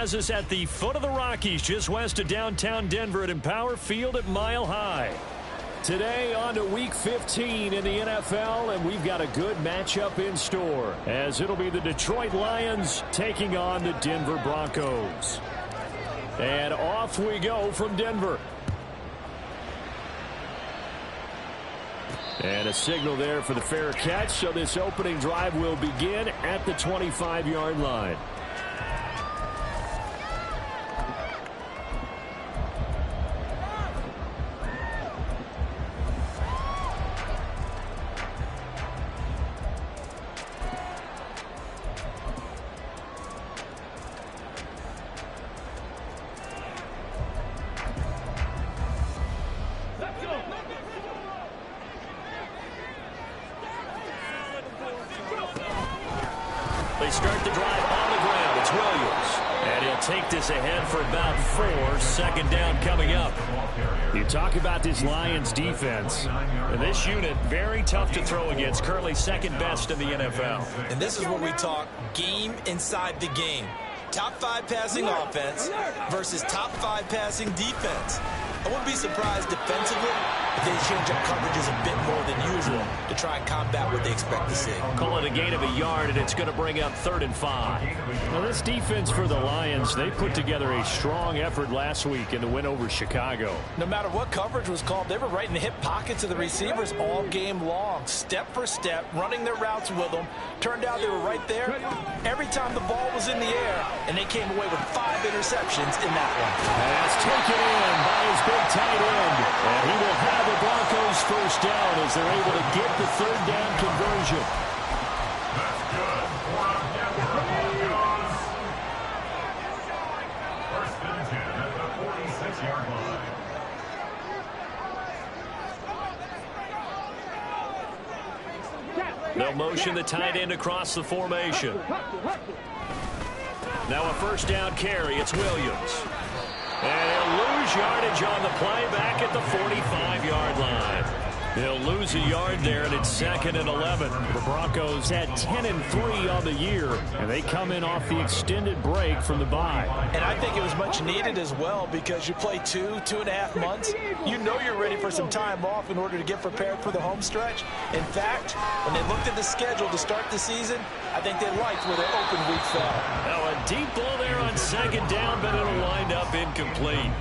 has us at the foot of the Rockies, just west of downtown Denver at Empower Field at Mile High. Today on to Week 15 in the NFL, and we've got a good matchup in store, as it'll be the Detroit Lions taking on the Denver Broncos. And off we go from Denver. And a signal there for the fair catch, so this opening drive will begin at the 25-yard line. They start the drive on the ground. It's Williams. And he'll take this ahead for about 4. Second down coming up. You talk about this Lions defense. And this unit, very tough to throw against. Currently second best in the NFL. And this is where we talk game inside the game. Top 5 passing offense versus top 5 passing defense. I wouldn't be surprised defensively if they change up coverages a bit more than usual to try and combat what they expect to see. Call it a gain of a yard, and it's going to bring up 3rd and 5. Now, this defense for the Lions, they put together a strong effort last week in the win over Chicago. No matter what coverage was called, they were right in the hip pockets of the receivers all game long, step for step, running their routes with them. Turned out they were right there every time the ball was in the air, and they came away with 5 interceptions in that one. That's taken in by his big tight end, and he will have the Broncos first down as they're able to get the 3rd down conversion. That's good. First and 10 at the 46-yard line. They'll motion the tight end across the formation. Now a first down carry. It's Williams. And he'll lose yardage on the play back at the 45-yard line. He'll lose a yard there, and it's 2nd and 11. The Broncos had 10-3 on the year, and they come in off the extended break from the bye. And I think it was much needed as well, because you play 2.5 months. You know you're ready for some time off in order to get prepared for the home stretch. In fact, when they looked at the schedule to start the season, I think they liked where their open week fell. Now a deep ball there on 2nd down, but it'll wind up incomplete.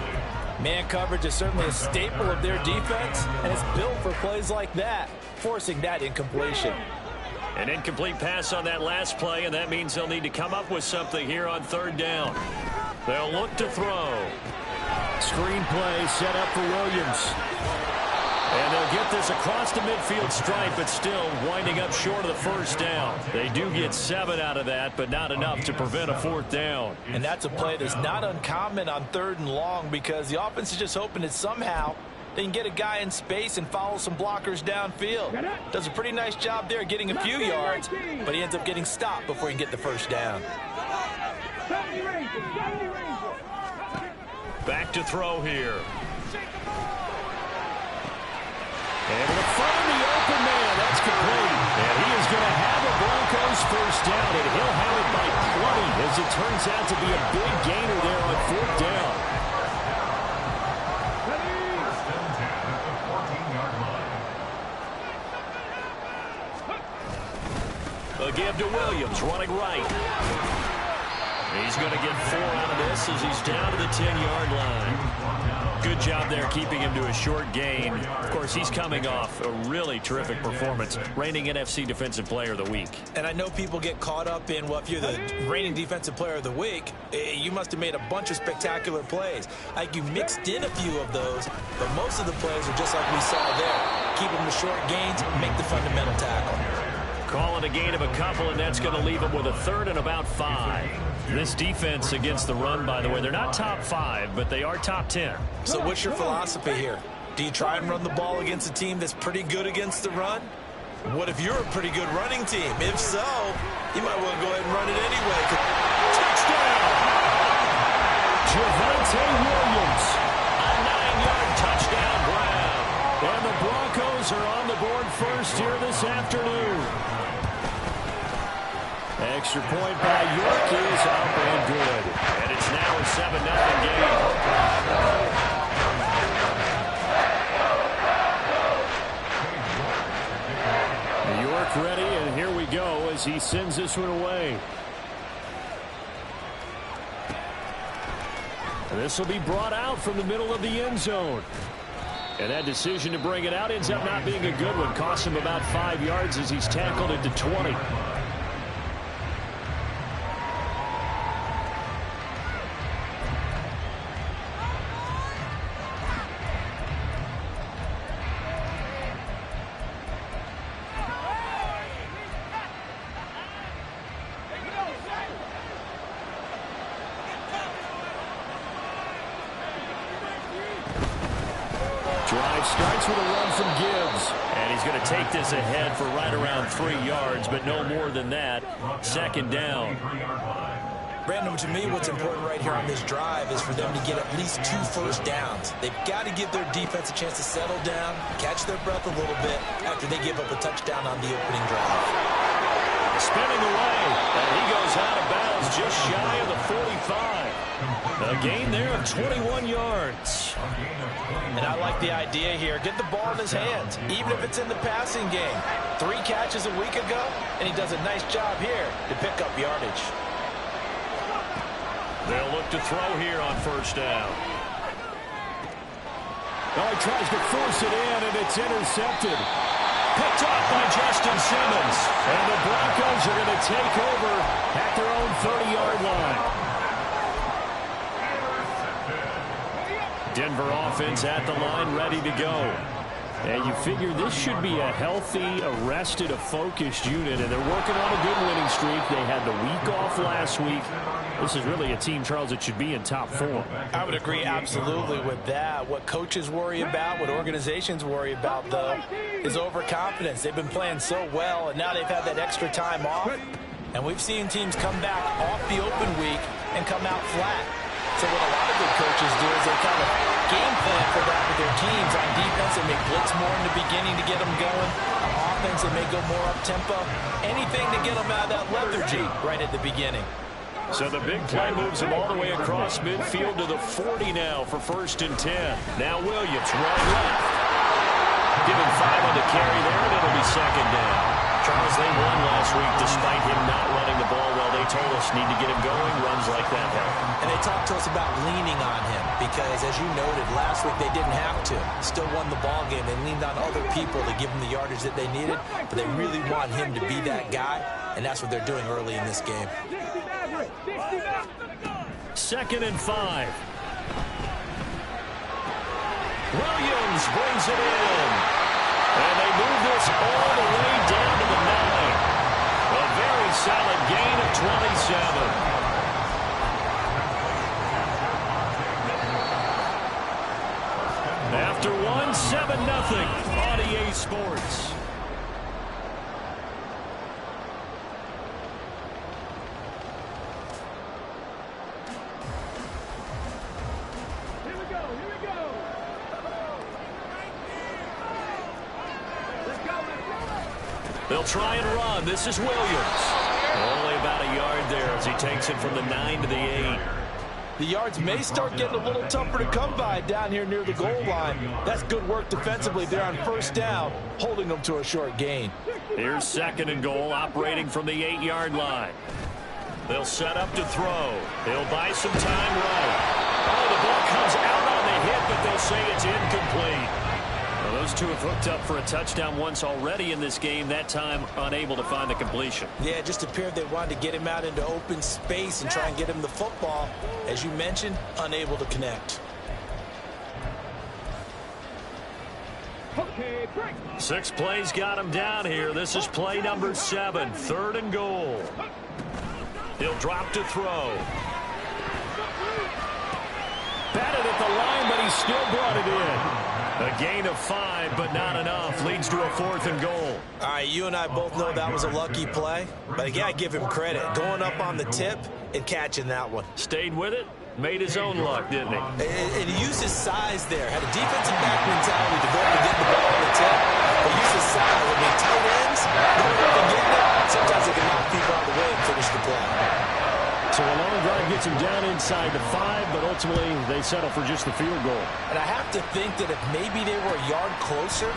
Man coverage is certainly a staple of their defense, and it's built for plays like that, forcing that incompletion. An incomplete pass on that last play, and that means they'll need to come up with something here on 3rd down. They'll look to throw. Screen play set up for Williams. And they'll get this across the midfield stripe, but still winding up short of the first down. They do get 7 out of that, but not enough to prevent a 4th down. And that's a play that's not uncommon on 3rd and long, because the offense is just hoping that somehow they can get a guy in space and follow some blockers downfield. Does a pretty nice job there getting a few yards, but he ends up getting stopped before he can get the first down. Back to throw here. Able to find the open man. That's complete. And he is going to have the Broncos first down, and he'll have it by 20, as it turns out to be a big gainer there on 4th down. First and 10 at the 14-yard line. A give to Williams, running right. He's going to get 4 out of this as he's down to the 10-yard line. Good job there keeping him to a short gain. Of course, he's coming off a really terrific performance, reigning NFC Defensive Player of the Week. And I know people get caught up in, well, if you're the reigning Defensive Player of the Week, you must have made a bunch of spectacular plays. Like, you mixed in a few of those, but most of the plays are just like we saw there. Keep them to short gains, make the fundamental tackle. Call it a gain of a couple, and that's going to leave him with a 3rd and about 5. This defense against the run, by the way, they're not top 5, but they are top 10. So what's your philosophy here? Do you try and run the ball against a team that's pretty good against the run? What if you're a pretty good running team? If so, you might well go ahead and run it anyway. Touchdown! Javonte Williams. A 9-yard touchdown grab. And the Broncos are on the board first here this afternoon. Extra point by York is up and good. And it's now as he sends this one away. And this will be brought out from the middle of the end zone. And that decision to bring it out ends up not being a good one. Costs him about 5 yards as he's tackled it to 20. Drive starts with a run from Gibbs. And he's going to take this ahead for right around 3 yards, but no more than that. Second down. Brandon, to me, what's important right here on this drive is for them to get at least 2 first downs. They've got to give their defense a chance to settle down, catch their breath a little bit after they give up a touchdown on the opening drive. Spinning away, and he goes out of bounds just shy of the 45. A gain there of 21 yards. And I like the idea here. Get the ball in his hands, even if it's in the passing game. 3 catches a week ago, and he does a nice job here to pick up yardage. They'll look to throw here on first down. Oh, he tries to force it in, and it's intercepted. Picked off by Justin Simmons. And the Broncos are going to take over at their own 30-yard line. Denver offense at the line, ready to go. And you figure this should be a healthy, arrested, a focused unit, and they're working on a good winning streak. They had the week off last week. This is really a team, Charles, that should be in top form. I would agree absolutely with that. What coaches worry about, what organizations worry about, though, is overconfidence. They've been playing so well, and now they've had that extra time off. And we've seen teams come back off the open week and come out flat. So what a lot of good coaches do is they kind of game plan for that with their teams. On defense, they may blitz more in the beginning to get them going. On offense, they may go more up-tempo. Anything to get them out of that lethargy right at the beginning. So the big play moves him all the way across midfield to the 40 now for 1st and 10. Now Williams, right left. Give him 5 on the carry there, and it'll be 2nd down. Charles, they won last week despite him not running the ball well. They told us need to get him going. Runs like that help. And they talked to us about leaning on him because, as you noted, last week they didn't have to. Still won the ball game. They leaned on other people to give them the yardage that they needed, but they really want him to be that guy, and that's what they're doing early in this game. 2nd and 5. Williams brings it in. And they move this all the way down to the 9. A very solid gain of 27. After 1, 7-0 on EA Sports. They'll try and run. This is Williams. Only about a yard there as he takes it from the 9 to the 8. The yards may start getting a little tougher to come by down here near the goal line. That's good work defensively there on first down, holding them to a short gain. Here's 2nd and goal, operating from the 8-yard line. They'll set up to throw. They'll buy some time right. Oh, the ball comes out on the hit, but they'll say it's incomplete. Well, those two have hooked up for a touchdown once already in this game, that time unable to find the completion. Yeah, it just appeared they wanted to get him out into open space and try and get him the football. As you mentioned, unable to connect. 6 plays got him down here. This is play number 7, 3rd and goal. He'll drop to throw. Batted at the line, but he still brought it in. A gain of 5, but not enough. Leads to a 4th and goal. All right, you and I both know that was a lucky play, but you got to give him credit. Going up on the tip and catching that one. Stayed with it, made his own luck, didn't he? And he used his size there. Had a defensive back mentality to go up and get the ball on the tip. But used his size. I mean, tight ends, going up and getting it, sometimes they can knock people out of the way and finish the play. So a long drive gets him down inside the 5, but ultimately they settle for just the field goal. And I have to think that if maybe they were a yard closer,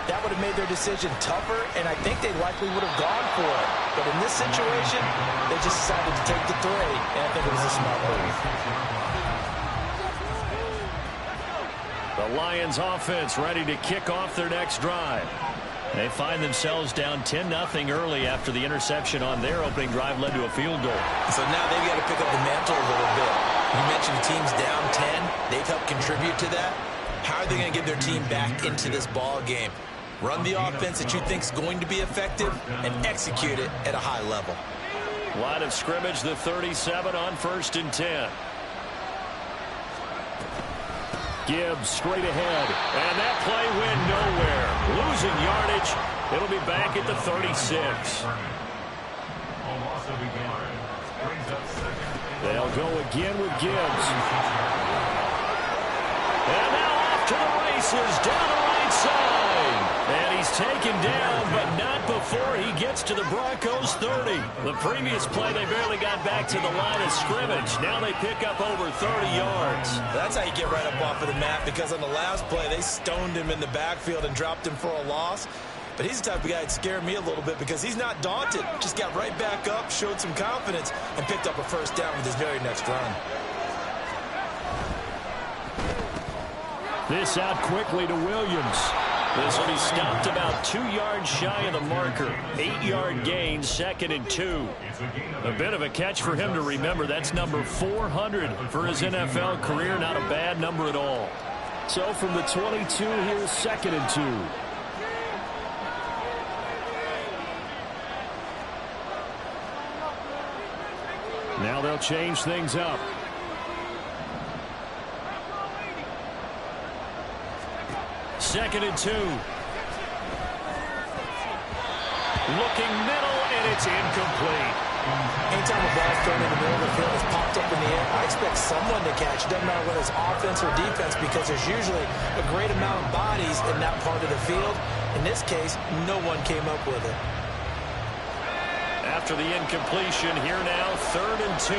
that would have made their decision tougher, and I think they likely would have gone for it. But in this situation, they just decided to take the 3, and I think it was a smart move. The Lions offense ready to kick off their next drive. They find themselves down 10-0 early after the interception on their opening drive led to a field goal. So now they've got to pick up the mantle a little bit. You mentioned the team's down 10. They've helped contribute to that. How are they going to get their team back into this ball game? Run the offense that you think is going to be effective and execute it at a high level. Line of scrimmage, the 37 on 1st and 10. Gibbs straight ahead, and that play went nowhere. Losing yardage. It'll be back at the 36. They'll go again with Gibbs. And now off to the races down the right side. And he's taken down, but not before he gets to the Broncos 30. The previous play, they barely got back to the line of scrimmage. Now they pick up over 30 yards. That's how you get right up off of the mat, because on the last play, they stoned him in the backfield and dropped him for a loss. But he's the type of guy that scared me a little bit because he's not daunted. Just got right back up, showed some confidence, and picked up a first down with his very next run. This out quickly to Williams. This will be stopped about 2 yards shy of the marker. 8-yard gain, 2nd and 2. A bit of a catch for him to remember. That's number 400 for his NFL career. Not a bad number at all. So from the 22, here's 2nd and 2. Now they'll change things up. Second and 2. Looking middle, and it's incomplete. Anytime a ball's thrown in the middle of the field, it's popped up in the air, I expect someone to catch. It doesn't matter whether it's offense or defense, because there's usually a great amount of bodies in that part of the field. In this case, no one came up with it. After the incompletion, here now, 3rd and 2.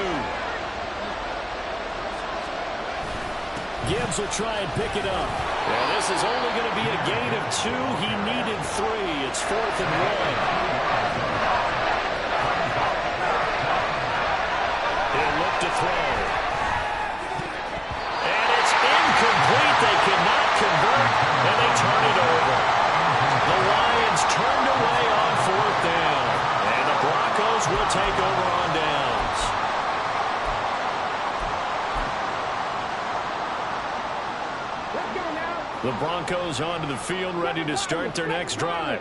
Gibbs will try and pick it up. And this is only going to be a gain of 2. He needed 3. It's 4th and 1. He'll look to throw. And it's incomplete. They cannot convert, and they turn it over. The Lions turned away on 4th down. And the Broncos will take over on downs. The Broncos onto the field, ready to start their next drive.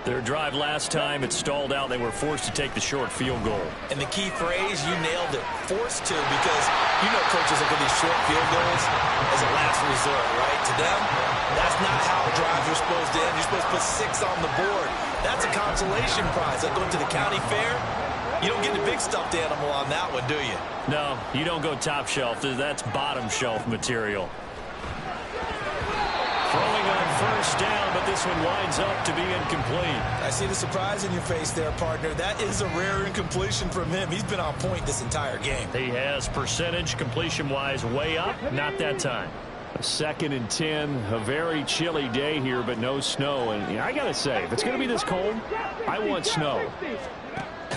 Their drive last time, it stalled out. They were forced to take the short field goal. And the key phrase, you nailed it, forced to, because you know coaches look at these short field goals as a last resort, right? To them, that's not how drives are supposed to end. You're supposed to put 6 on the board. That's a consolation prize. Like going to the county fair, you don't get the big stuffed animal on that one, do you? No, you don't go top shelf. That's bottom shelf material. Throwing on 1st down, but this one winds up to be incomplete. I see the surprise in your face there, partner. That is a rare incompletion from him. He's been on point this entire game. He has percentage completion-wise way up. Not that time. 2nd and 10. A very chilly day here, but no snow. And I got to say, if it's going to be this cold, I want snow.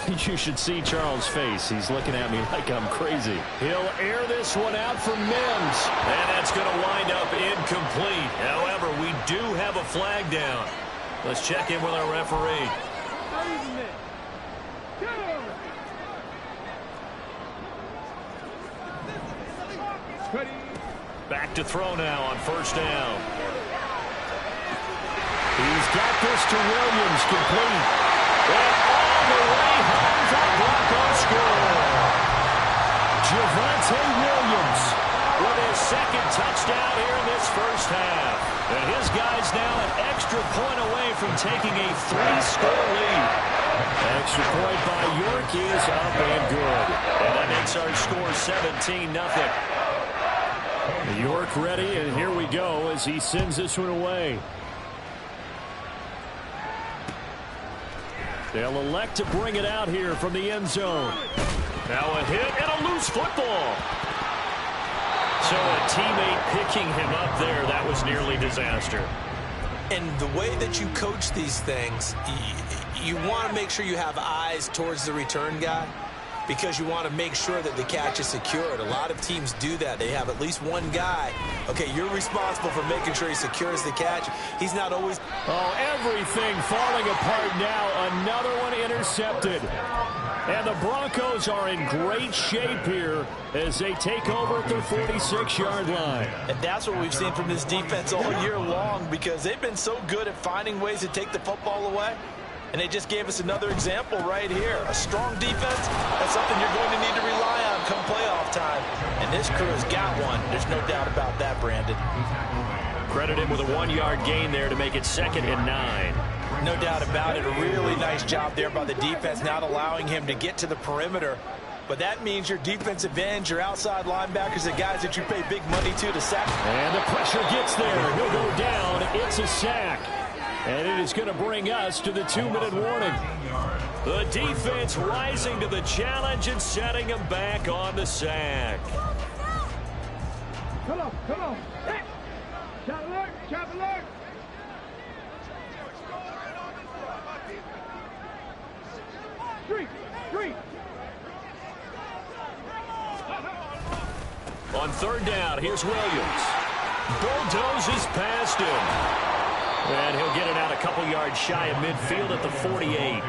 You should see Charles' face. He's looking at me like I'm crazy. He'll air this one out for Mims. And that's going to wind up incomplete. However, we do have a flag down. Let's check in with our referee. Back to throw now on 1st down. He's got this to Williams, complete. And all the way home for the Broncos score. Javonte Williams with his 2nd touchdown here in this first half. And his guy's now an extra point away from taking a 3-score lead. Extra point by York is up and good. And that makes our score 17-0. York ready, and here we go as he sends this one away. They'll elect to bring it out here from the end zone. Now a hit and a loose football. So a teammate picking him up there, that was nearly disaster. And the way that you coach these things, you want to make sure you have eyes towards the return guy because you want to make sure that the catch is secured. A lot of teams do that. They have at least one guy. Okay, you're responsible for making sure he secures the catch. He's not always... Oh, everything falling apart now. Another one intercepted. And the Broncos are in great shape here as they take over at their 46-yard line. And that's what we've seen from this defense all year long because they've been so good at finding ways to take the football away. And they just gave us another example right here. A strong defense, that's something you're going to need to rely on come playoff time. And this crew has got one. There's no doubt about that, Brandon. Credit him with a 1-yard gain there to make it 2nd and 9. No doubt about it. A really nice job there by the defense, not allowing him to get to the perimeter. But that means your defensive ends, your outside linebackers, the guys that you pay big money to sack. And the pressure gets there. He'll go down. It's a sack. And it is going to bring us to the 2-minute warning. The defense rising to the challenge and setting him back on the sack. Come on, come on. Hey. Chop alert, chop alert. Three. On 3rd down, here's Williams. Bulldozes past him. And he'll get it out a couple yards shy of midfield at the 48.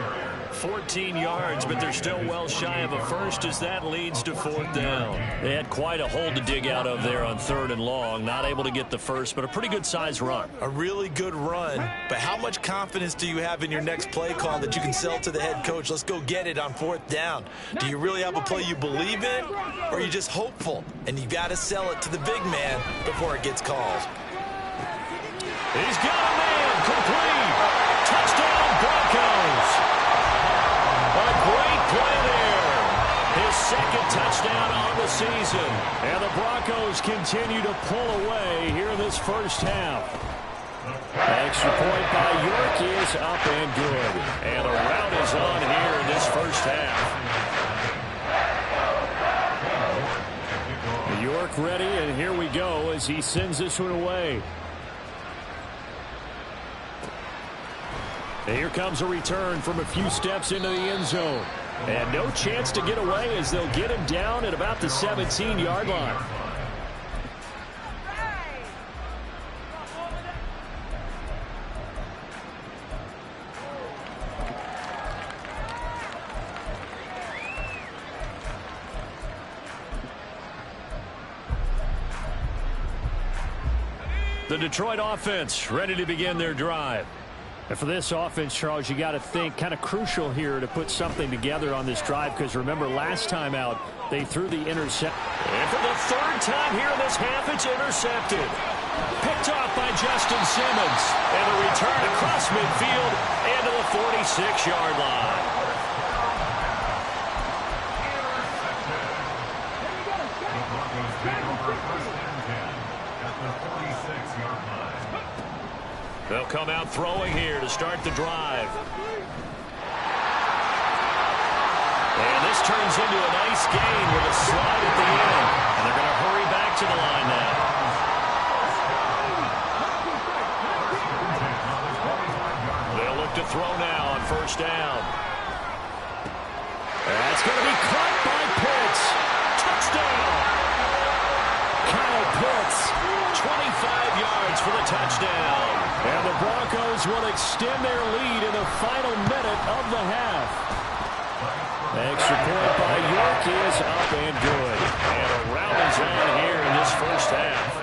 14 yards, but they're still well shy of a first as that leads to 4th down. They had quite a hole to dig out of there on 3rd and long. Not able to get the first, but a pretty good size run. A really good run, but how much confidence do you have in your next play call that you can sell to the head coach? Let's go get it on 4th down. Do you really have a play you believe in, or are you just hopeful? And you got to sell it to the big man before it gets called. He's got a man, complete. Touchdown, Broncos. A great play there. His 2nd touchdown on the season. And the Broncos continue to pull away here in this first half. Extra point by York is up and good. And the rout is on here in this first half. York ready, and here we go as he sends this one away. And here comes a return from a few steps into the end zone. And no chance to get away as they'll get him down at about the 17-yard line. The Detroit offense ready to begin their drive. And for this offense, Charles, you got to think kind of crucial here to put something together on this drive because remember last time out they threw the intercept. And for the 3rd time here in this half, it's intercepted. Picked off by Justin Simmons. And a return across midfield and to the 46-yard line. They'll come out throwing here to start the drive. And this turns into a nice gain with a slide at the end. And they're going to hurry back to the line now. They'll look to throw now on 1st down. That's going to be caught by Pitts. Touchdown! Kyle Pitts, 25 yards for the touchdown. And the Broncos will extend their lead in the final minute of the half. Extra point by York is up and good. And a rout is on here in this first half.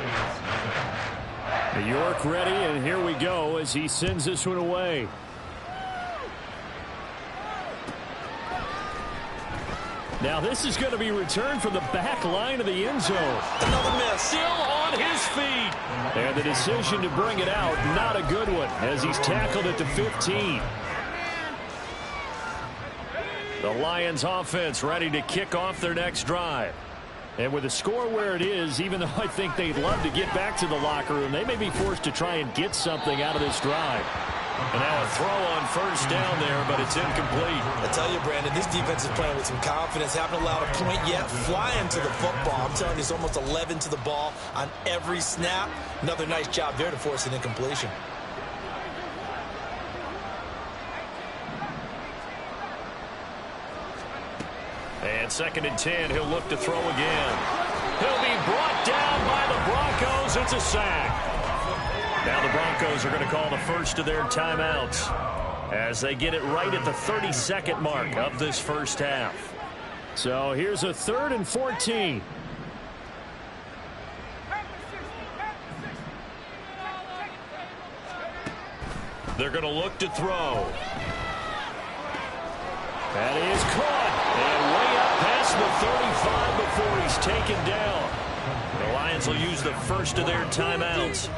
York ready, and here we go as he sends this one away. Now this is going to be returned from the back line of the end zone. Another miss. Still on his feet. And the decision to bring it out, not a good one, as he's tackled at the 15. The Lions offense ready to kick off their next drive. And with the score where it is, even though I think they'd love to get back to the locker room, they may be forced to try and get something out of this drive. And now a throw on 1st down there, but it's incomplete. I tell you, Brandon, this defense is playing with some confidence. Haven't allowed a point yet. Flying to the football. I'm telling you, it's almost 11 to the ball on every snap. Another nice job there to force an incompletion. And 2nd and 10, he'll look to throw again. He'll be brought down by the Broncos. It's a sack. Now the Broncos are going to call the first of their timeouts as they get it right at the 32nd mark of this first half. So here's a 3rd and 14. They're going to look to throw. That is caught. And way up past the 35 before he's taken down. The Lions will use the first of their timeouts.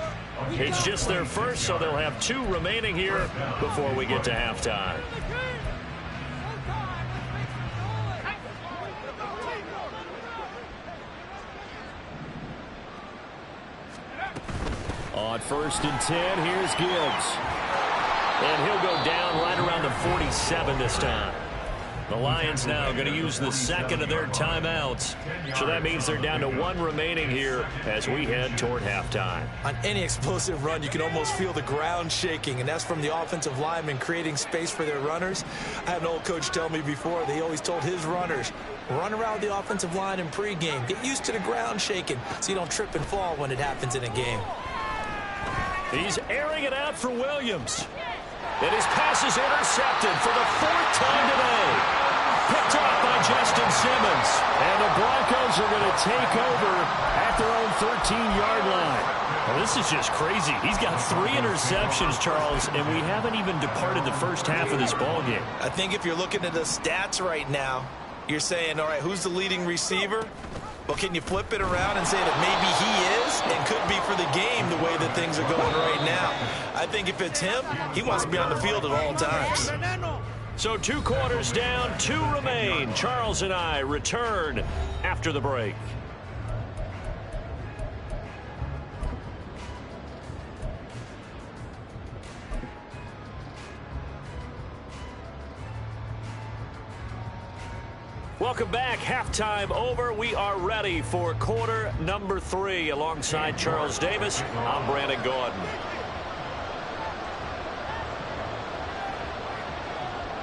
It's just their first, so they'll have 2 remaining here before we get to halftime. On 1st and 10, here's Gibbs. And he'll go down right around the 47 this time. The Lions now going to use the 2nd of their timeouts. So that means they're down to 1 remaining here as we head toward halftime. On any explosive run, you can almost feel the ground shaking, and that's from the offensive linemen creating space for their runners. I had an old coach tell me before, they always told his runners, run around the offensive line in pregame. Get used to the ground shaking so you don't trip and fall when it happens in a game. He's airing it out for Williams. And his pass is intercepted for the 4th time today. Picked off by Justin Simmons. And the Broncos are going to take over at their own 13-yard line. Well, this is just crazy. He's got 3 interceptions, Charles, and we haven't even departed the first half of this ballgame. I think if you're looking at the stats right now, you're saying, all right, who's the leading receiver? Well, can you flip it around and say that maybe he is and could be for the game the way that things are going right now? I think if it's him, he wants to be on the field at all times. So 2 quarters down, 2 remain. Charles and I return after the break. Welcome back. Halftime over. We are ready for quarter number 3. Alongside Charles Davis, I'm Brandon Gordon.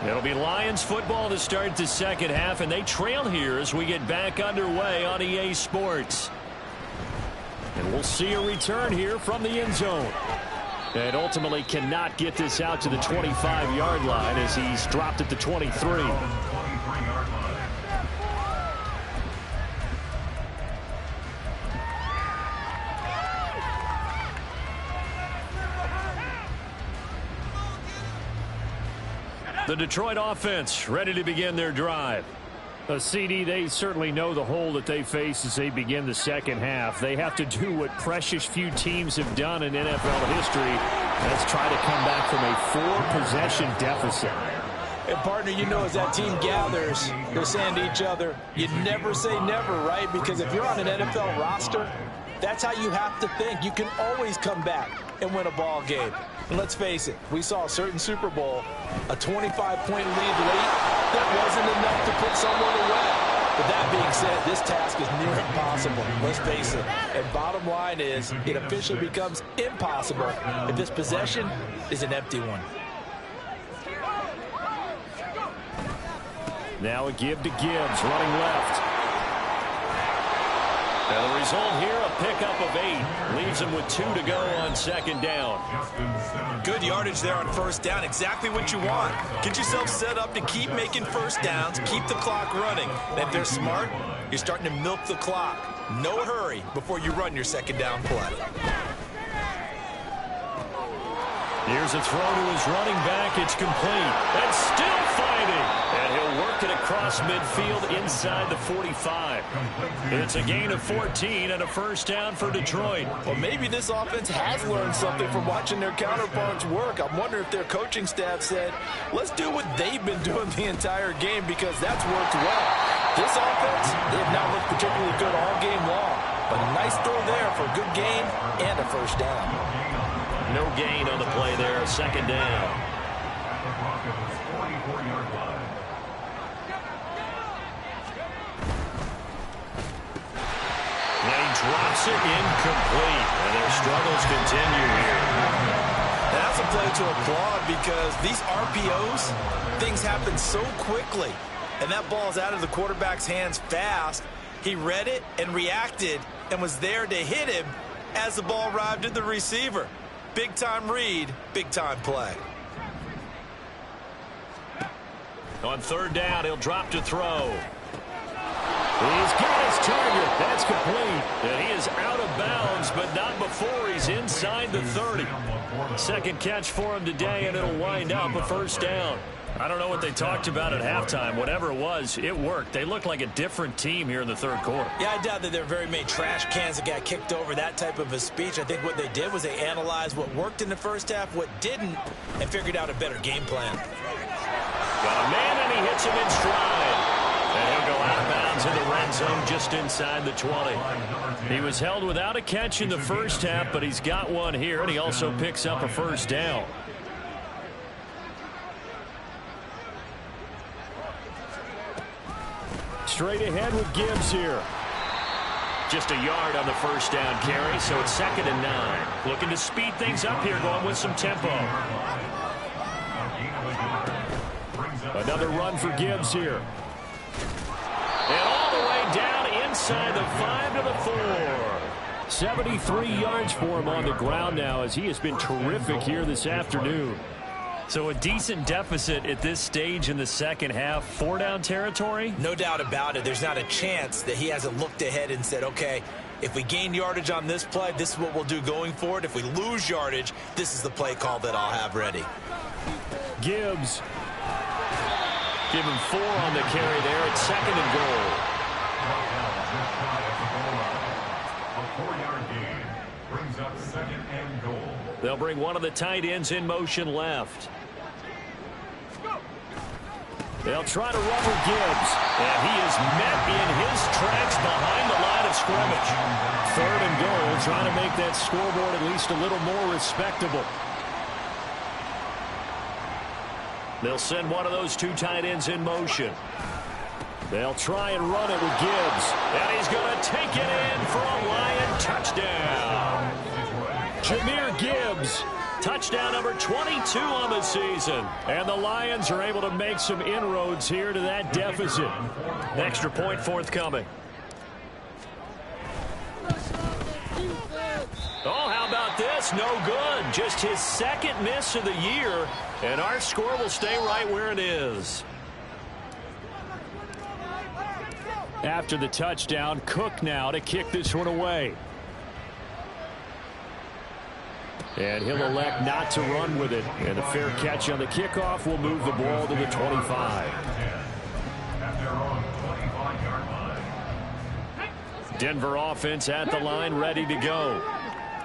It'll be Lions football to start the second half, and they trail here as we get back underway on EA Sports. And we'll see a return here from the end zone. And ultimately cannot get this out to the 25-yard line as he's dropped at the 23. The Detroit offense ready to begin their drive. CD, they certainly know the hole that they face as they begin the second half. They have to do what precious few teams have done in NFL history. Let's try to come back from a 4-possession deficit. And, partner, you know, as that team gathers, they're saying to each other, you never say never, right? Because if you're on an NFL roster, that's how you have to think. You can always come back and win a ball game. And let's face it, we saw a certain Super Bowl, a 25-point lead late, that wasn't enough to put someone away. But that being said, this task is near impossible. Let's face it. And bottom line is, it officially becomes impossible if this possession is an empty one. Now a give to Gibbs, running left. And the result here, a pickup of 8. Leaves him with 2 to go on second down. Good yardage there on first down. Exactly what you want. Get yourself set up to keep making first downs, keep the clock running. And if they're smart, you're starting to milk the clock. No hurry before you run your second down play. Here's a throw to his running back. It's complete. And still fighting. And he'll work it across midfield inside the 45. It's a gain of 14 and a first down for Detroit. Well, maybe this offense has learned something from watching their counterparts work. I'm wondering if their coaching staff said, let's do what they've been doing the entire game because that's worked well. This offense, they have not looked particularly good all game long. But a nice throw there for a good gain and a first down. No gain on the play there, second down. And he drops it incomplete, and their struggles continue here. That's a play to applaud because these RPOs, things happen so quickly. And that ball's out of the quarterback's hands fast. He read it and reacted and was there to hit him as the ball arrived at the receiver. Big-time read, big-time play. On third down, he'll drop to throw. He's got his target. That's complete. And he is out of bounds, but not before he's inside the 30. Second catch for him today, and it'll wind up a first down. I don't know what they talked about at halftime. Whatever it was, it worked. They looked like a different team here in the third quarter. Yeah, I doubt that there are very many trash cans that got kicked over, that type of a speech. I think what they did was they analyzed what worked in the first half, what didn't, and figured out a better game plan. Got a man, and he hits him in stride. And he'll go out of bounds in the red zone just inside the 20. He was held without a catch in the first half, but he's got one here, and he also picks up a first down. Straight ahead with Gibbs here. Just a yard on the first down carry, so it's 2nd and 9. Looking to speed things up here, going with some tempo. Another run for Gibbs here. And all the way down inside the 5 to the 4. 73 yards for him on the ground now as he has been terrific here this afternoon. So a decent deficit at this stage in the second half. 4-down territory? No doubt about it. There's not a chance that he hasn't looked ahead and said, okay, if we gain yardage on this play, this is what we'll do going forward. If we lose yardage, this is the play call that I'll have ready. Gibbs. Give him 4 on the carry there. It's 2nd and goal. A 4-yard gain brings up 2nd and goal. They'll bring one of the tight ends in motion left. They'll try to run with Gibbs. And he is met in his tracks behind the line of scrimmage. 3rd and goal, trying to make that scoreboard at least a little more respectable. They'll send one of those 2 tight ends in motion. They'll try and run it with Gibbs. And he's going to take it in for a Lion touchdown. Jahmyr Gibbs, touchdown number 22 on the season. And the Lions are able to make some inroads here to that deficit. Extra point forthcoming. Oh, how about this? No good. Just his 2nd miss of the year. And our score will stay right where it is. After the touchdown, Cook now to kick this one away. And he'll elect not to run with it. And a fair catch on the kickoff will move the ball to the 25. Denver offense at the line, ready to go.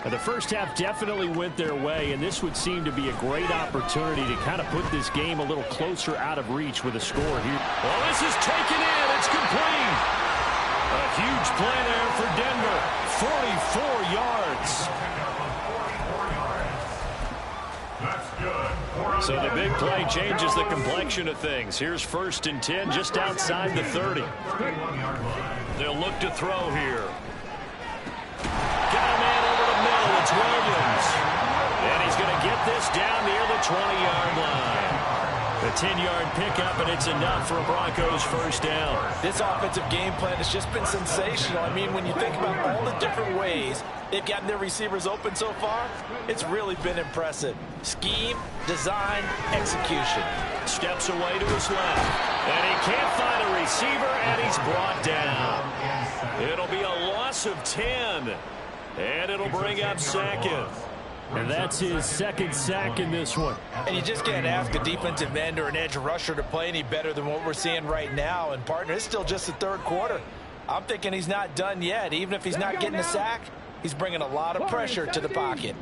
And the first half definitely went their way, and this would seem to be a great opportunity to kind of put this game a little closer out of reach with a score here. Well, this is taken in. It's complete. A huge play there for Denver. 44 yards. So the big play changes the complexion of things. Here's 1st and 10 just outside the 30. They'll look to throw here. Got a man over the middle. It's Williams. And he's going to get this down near the 20-yard line. The 10-yard pickup, and it's enough for a Broncos first down. This offensive game plan has just been sensational. I mean, when you think about all the different ways they've gotten their receivers open so far, it's really been impressive. Scheme, design, execution. Steps away to his left. And he can't find a receiver, and he's brought down. It'll be a loss of 10. And it'll bring up 2nd. And that's his 2nd sack in this one. And you just can't ask a defensive end or an edge rusher to play any better than what we're seeing right now. And, partner, it's still just the 3rd quarter. I'm thinking he's not done yet. Even if he's not getting a sack, he's bringing a lot of pressure to the pocket.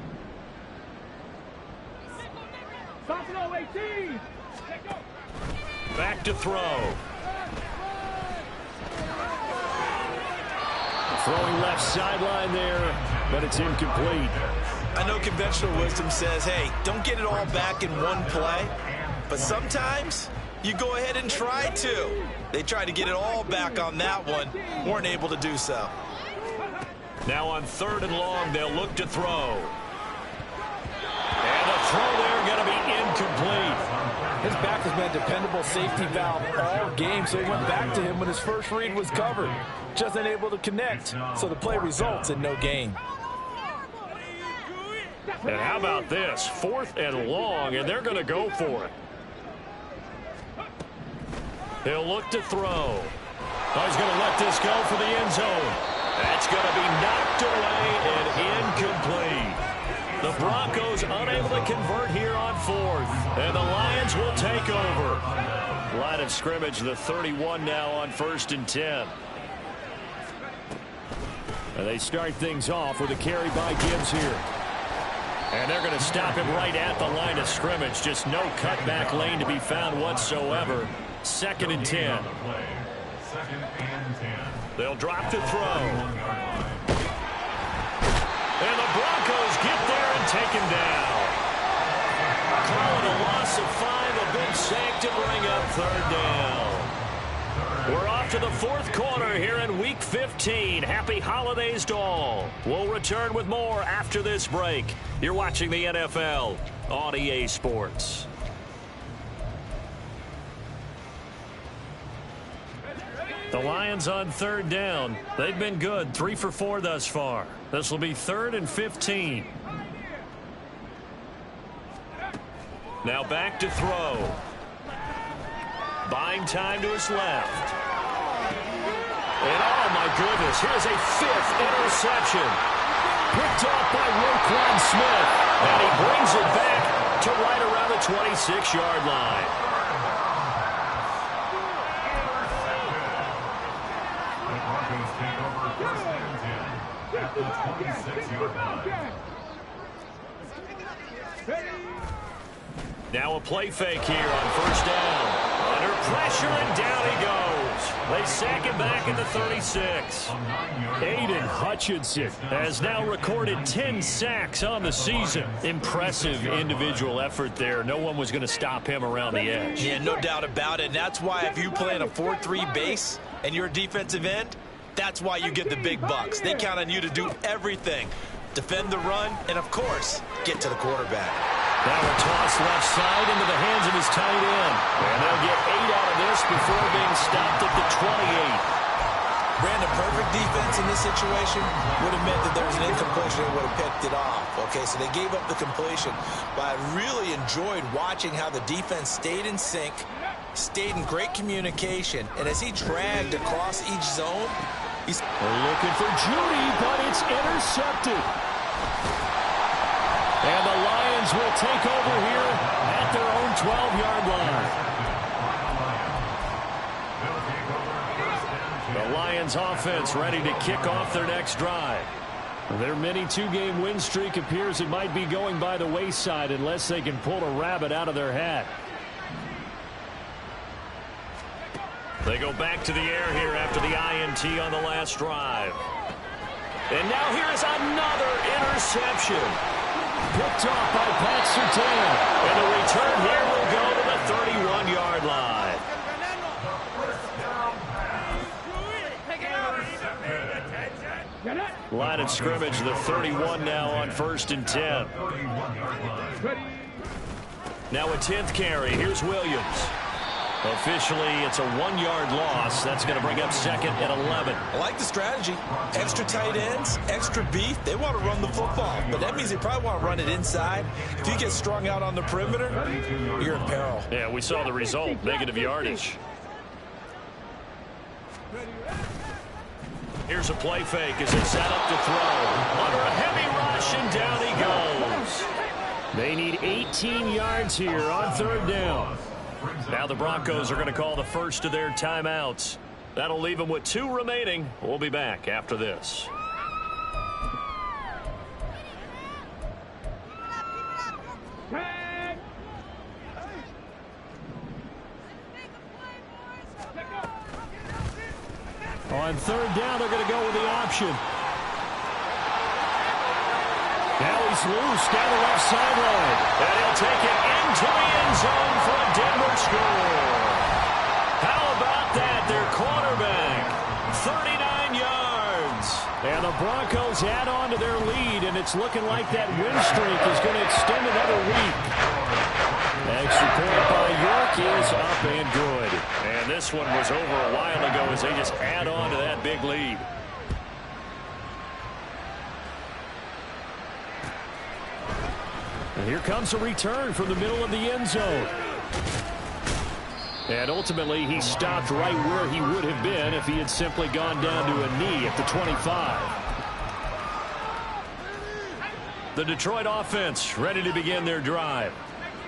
Back to throw. Throwing left sideline there, but it's incomplete. I know conventional wisdom says, hey, don't get it all back in one play. But sometimes you go ahead and try to. They tried to get it all back on that one. Weren't able to do so. Now on 3rd and long, they'll look to throw. And the throw there going to be incomplete. His back has been a dependable safety valve all game, so he went back to him when his first read was covered. Just unable to connect, so the play results in no gain. And how about this? 4th and long, and they're going to go for it. He'll look to throw. Oh, he's going to let this go for the end zone. That's going to be knocked away and incomplete. The Broncos unable to convert here on 4th. And the Lions will take over. Line of scrimmage, the 31 now on 1st and 10. And they start things off with a carry by Gibbs here. And they're going to stop him right at the line of scrimmage. Just no cutback lane to be found whatsoever. 2nd and 10. They'll drop to throw. And the Broncos get there and take him down. Call it a loss of 5, a big sack to bring up 3rd down. We're off to the 4th quarter here in Week 15. Happy holidays to all. We'll return with more after this break. You're watching the NFL on EA Sports. The Lions on 3rd down. They've been good, 3 for 4 thus far. This will be 3rd and 15. Now back to throw. Buying time to his left. And oh my goodness, here's a 5th interception. Picked off by Roquan Smith. And he brings it back to right around the 26-yard line. Now a play fake here on 1st down. Under pressure, and down he goes. They sack him back at the 36. Aiden Hutchinson has now recorded 10 sacks on the season. Impressive individual effort there. No one was going to stop him around the edge. Yeah, no doubt about it. And that's why if you play in a 4-3 base and you're a defensive end, that's why you get the big bucks. They count on you to do everything. Defend the run, and of course, get to the quarterback. Now a toss left side into the hands of his tight end. And they'll get 8 out of this before being stopped at the 28. Brandon, perfect defense in this situation would have meant that there was an incompletion and would have picked it off. Okay, so they gave up the completion. But I really enjoyed watching how the defense stayed in sync, stayed in great communication, and as he dragged across each zone, he's looking for Judy, but it's intercepted. And the Lions will take over here at their own 12-yard line. The Lions offense ready to kick off their next drive. Their mini 2-game win streak appears it might be going by the wayside unless they can pull a rabbit out of their hat. They go back to the air here after the INT on the last drive. And now here's another interception. Picked off by Pat Surtain. And the return here will go to the 31-yard line. Line of scrimmage, the 31 now on 1st and 10. Now a 10th carry. Here's Williams. Officially, it's a 1-yard loss. That's going to bring up 2nd and 11. I like the strategy. Extra tight ends, extra beef. They want to run the football, but that means they probably want to run it inside. If you get strung out on the perimeter, you're in peril. Yeah, we saw the result, negative yardage. Here's a play fake as they set up to throw. Under a heavy rush, and down he goes. They need 18 yards here on 3rd down. Now the Broncos are going to call the first of their timeouts. That'll leave them with 2 remaining. We'll be back after this. On 3rd down, they're going to go with the option. Now he's loose down the left sideline. And he'll take it into the end zone for a Denver score. How about that? Their quarterback, 39 yards. And the Broncos add on to their lead, and it's looking like that win streak is going to extend another week. Extra point by York is up and good. And this one was over a while ago as they just add on to that big lead. And here comes a return from the middle of the end zone. And ultimately, he stopped right where he would have been if he had simply gone down to a knee at the 25. The Detroit offense ready to begin their drive.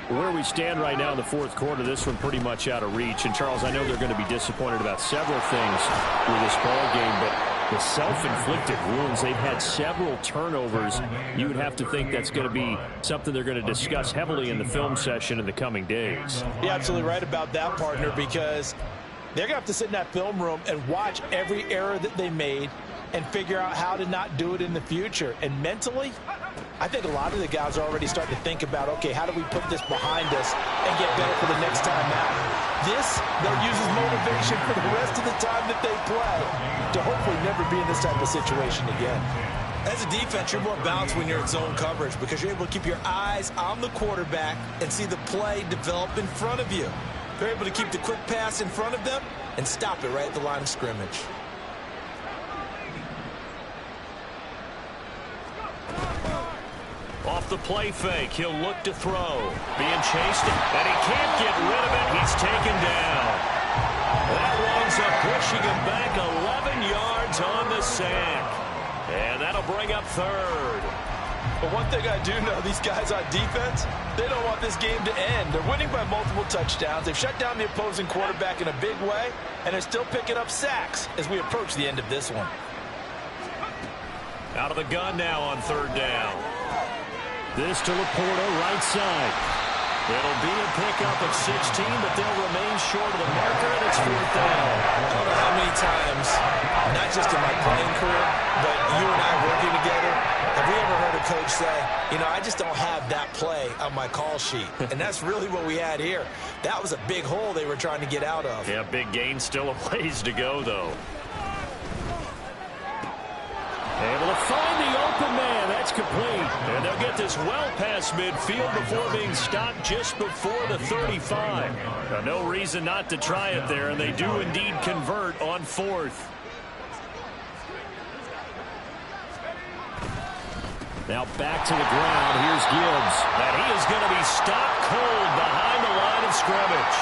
Where we stand right now in the fourth quarter, this one pretty much out of reach. And, Charles, I know they're going to be disappointed about several things with this ball game, but the self-inflicted wounds, they've had several turnovers. You would have to think that's going to be something they're going to discuss heavily in the film session in the coming days. You're absolutely right about that, partner, because they're going to have to sit in that film room and watch every error that they made and figure out how to not do it in the future. And mentally, I think a lot of the guys are already starting to think about, okay, how do we put this behind us and get better for the next time out? This, they'll use as motivation for the rest of the time that they play to hopefully never be in this type of situation again. As a defense, you're more balanced when you're in zone coverage because you're able to keep your eyes on the quarterback and see the play develop in front of you. They're able to keep the quick pass in front of them and stop it right at the line of scrimmage. Off the play fake, he'll look to throw. Being chased, and he can't get rid of it. He's taken down. That winds up pushing him back 11 yards on the sack. And that'll bring up third. But one thing I do know, these guys on defense, they don't want this game to end. They're winning by multiple touchdowns. They've shut down the opposing quarterback in a big way, and they're still picking up sacks as we approach the end of this one. Out of the gun now on third down. This to Laporta, right side. It'll be a pickup of 16, but they'll remain short of the marker, and it's fourth down. I don't know how many times, not just in my playing career, but you and I working together, have we ever heard a coach say, you know, I just don't have that play on my call sheet. And that's really what we had here. That was a big hole they were trying to get out of. Yeah, big gain, still a ways to go, though. Able to find the open man. That's complete. And they'll get this well past midfield before being stopped just before the 35. Now, no reason not to try it there, and they do indeed convert on fourth. Now back to the ground. Here's Gibbs. And he is going to be stopped cold behind the line of scrimmage.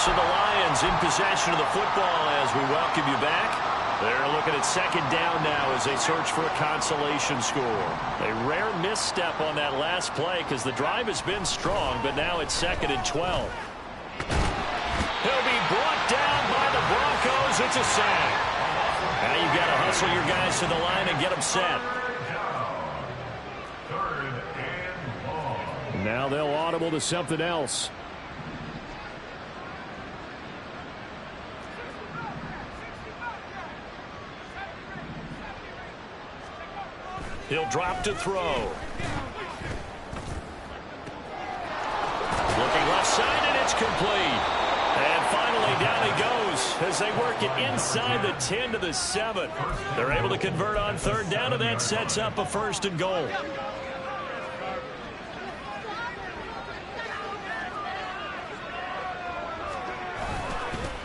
So the Lions in possession of the football as we welcome you back. They're looking at second down now as they search for a consolation score. A rare misstep on that last play because the drive has been strong, but now it's 2nd and 12. He'll be brought down by the Broncos. It's a sack. Now you've got to hustle your guys to the line and get them set. Now they'll audible to something else. He'll drop to throw. Looking left side, and it's complete. And finally, down he goes as they work it inside the 10 to the 7. They're able to convert on third down, and that sets up a 1st and goal.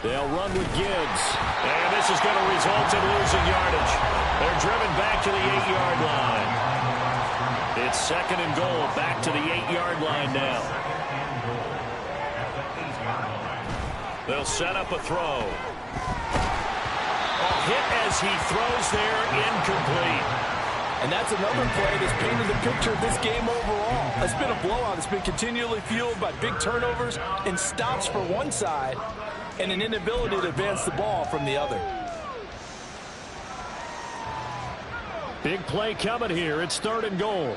They'll run with Gibbs. And this is going to result in losing yardage. They're driven back to the 8-yard line. It's 2nd and goal. Back to the 8-yard line now. They'll set up a throw. A hit as he throws there, incomplete. And that's another play that's painted the picture of this game overall. It's been a blowout. It's been continually fueled by big turnovers and stops for one side and an inability to advance the ball from the other. Big play coming here. It's 3rd and goal.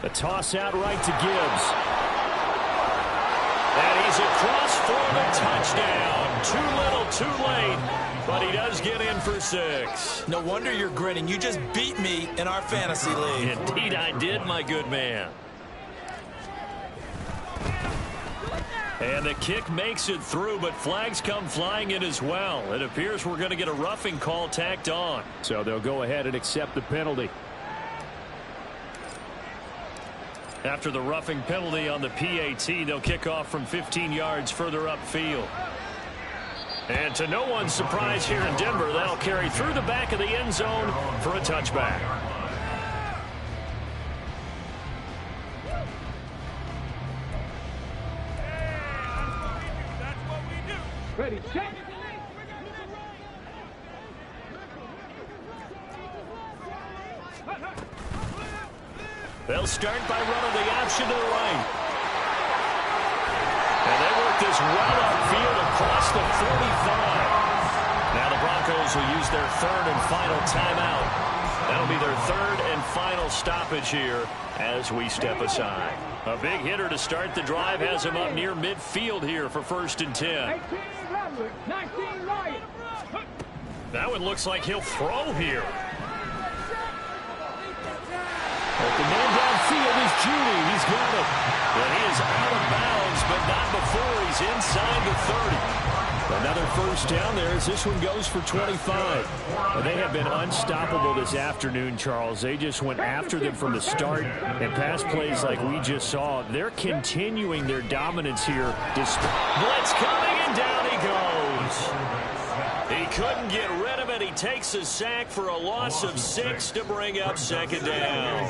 A toss out right to Gibbs. And he's across for the touchdown. Too little, too late. But he does get in for 6. No wonder you're grinning. You just beat me in our fantasy league. Indeed I did, my good man. And the kick makes it through, but flags come flying in as well. It appears we're going to get a roughing call tacked on. So they'll go ahead and accept the penalty. After the roughing penalty on the PAT, they'll kick off from 15 yards further upfield. And to no one's surprise here in Denver, that'll carry through the back of the end zone for a touchback. Ready, check. They'll start by running the option to the right. And they work this well upfield across the 45. Now the Broncos will use their third and final timeout. That'll be their third and final stoppage here as we step aside. A big hitter to start the drive has him up near midfield here for 1st and 10. 18 Lambert, 19 Ryan. That one looks like he'll throw here. But the man downfield is Judy. He's got it. And he is out of bounds, but not before he's inside the 30. Another first down there as this one goes for 25. And they have been unstoppable this afternoon, Charles. They just went after them from the start. And pass plays like we just saw, they're continuing their dominance here. Blitz coming, and down he goes. He couldn't get rid of it. He takes a sack for a loss of 6 to bring up 2nd down.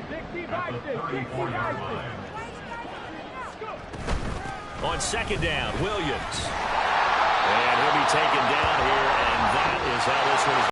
65-6. On 2nd down, Williams. And he'll be taken down here, and that is how this one is.